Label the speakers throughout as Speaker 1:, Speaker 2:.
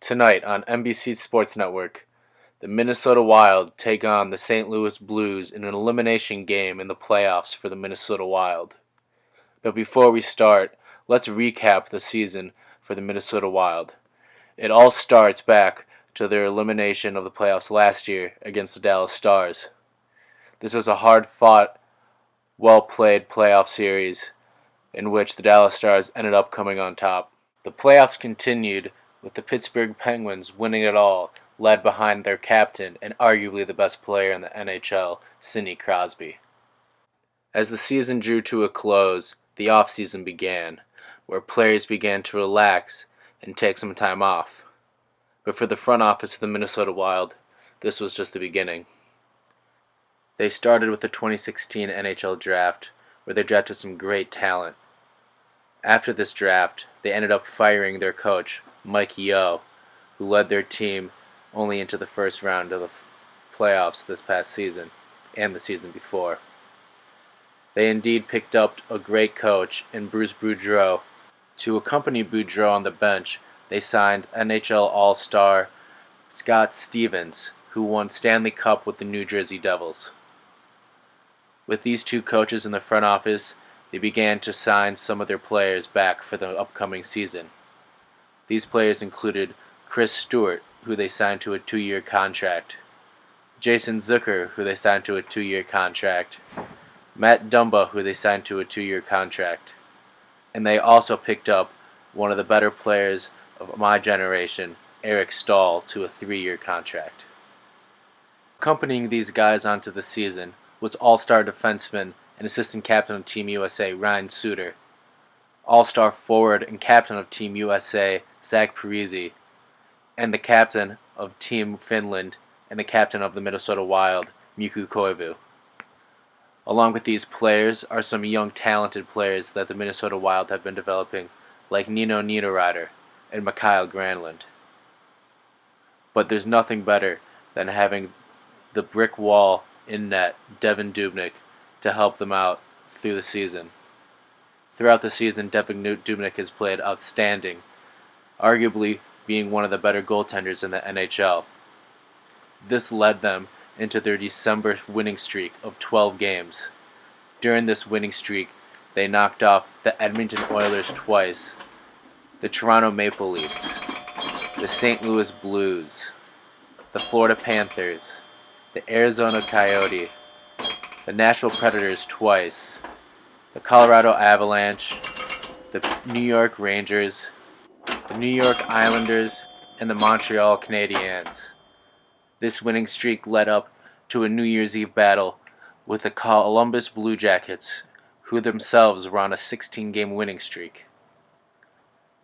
Speaker 1: Tonight on NBC Sports Network, the Minnesota Wild take on the St. Louis Blues in an elimination game in the playoffs for the Minnesota Wild. But before we start, let's recap the season for the Minnesota Wild. It all starts back to their elimination of the playoffs last year against the Dallas Stars. This was a hard-fought, well-played playoff series in which the Dallas Stars ended up coming on top. The playoffs continued with the Pittsburgh Penguins winning it all, led behind their captain and arguably the best player in the NHL, Sidney Crosby. As the season drew to a close, the offseason began, where players began to relax and take some time off. But for the front office of the Minnesota Wild, this was just the beginning. They started with the 2016 NHL Draft, where they drafted some great talent. After this draft, they ended up firing their coach, Mike Yeo, who led their team only into the first round of the playoffs this past season and the season before. They indeed picked up a great coach in Bruce Boudreau. To accompany Boudreau on the bench, they signed NHL All-Star Scott Stevens, who won Stanley Cup with the New Jersey Devils. With these two coaches in the front office, they began to sign some of their players back for the upcoming season. These players included Chris Stewart, who they signed to a 2-year contract, Jason Zucker, who they signed to a 2-year contract, Matt Dumba, who they signed to a 2-year contract, and they also picked up one of the better players of my generation, Eric Staal, to a 3-year contract. Accompanying these guys onto the season was all-star defenseman and assistant captain of Team USA, Ryan Suter, all-star forward and captain of Team USA, Zach Parise, and the captain of Team Finland and the captain of the Minnesota Wild, Mikko Koivu. Along with these players are some young talented players that the Minnesota Wild have been developing, like Nino Niederreiter and Mikael Granlund. But there's nothing better than having the brick wall in net, Devan Dubnyk, to help them out through the season. Throughout the season, Devan Dubnyk has played outstanding, arguably being one of the better goaltenders in the NHL. This led them into their December winning streak of 12 games. During this winning streak, they knocked off the Edmonton Oilers twice, the Toronto Maple Leafs, the St. Louis Blues, the Florida Panthers, the Arizona Coyotes, the Nashville Predators twice, the Colorado Avalanche, the New York Rangers, the New York Islanders, and the Montreal Canadiens. This winning streak led up to a New Year's Eve battle with the Columbus Blue Jackets, who themselves were on a 16-game winning streak.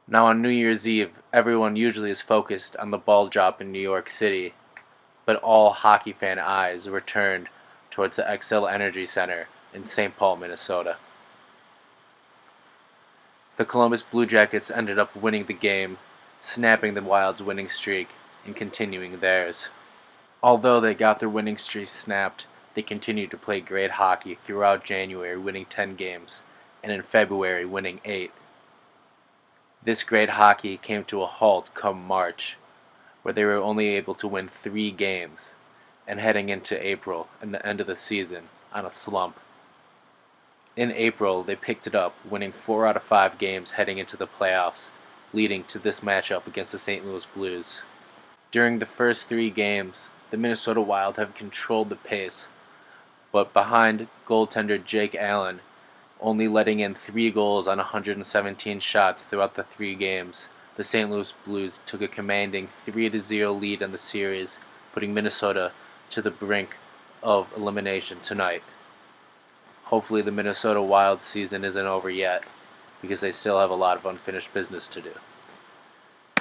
Speaker 1: Now on New Year's Eve, everyone usually is focused on the ball drop in New York City, but all hockey fan eyes were turned towards the Xcel Energy Center in St. Paul, Minnesota. The Columbus Blue Jackets ended up winning the game, snapping the Wild's winning streak and continuing theirs. Although they got their winning streak snapped, they continued to play great hockey throughout January, winning 10 games, and in February, winning 8. This great hockey came to a halt come March, where they were only able to win 3 games, and heading into April and the end of the season on a slump. In April, they picked it up, winning 4 out of 5 games heading into the playoffs, leading to this matchup against the St. Louis Blues. During the first 3 games, the Minnesota Wild have controlled the pace, but behind goaltender Jake Allen, only letting in 3 goals on 117 shots throughout the 3 games, the St. Louis Blues took a commanding 3-0 lead in the series, putting Minnesota to the brink of elimination tonight. Hopefully the Minnesota Wild season isn't over yet, because they still have a lot of unfinished business to do.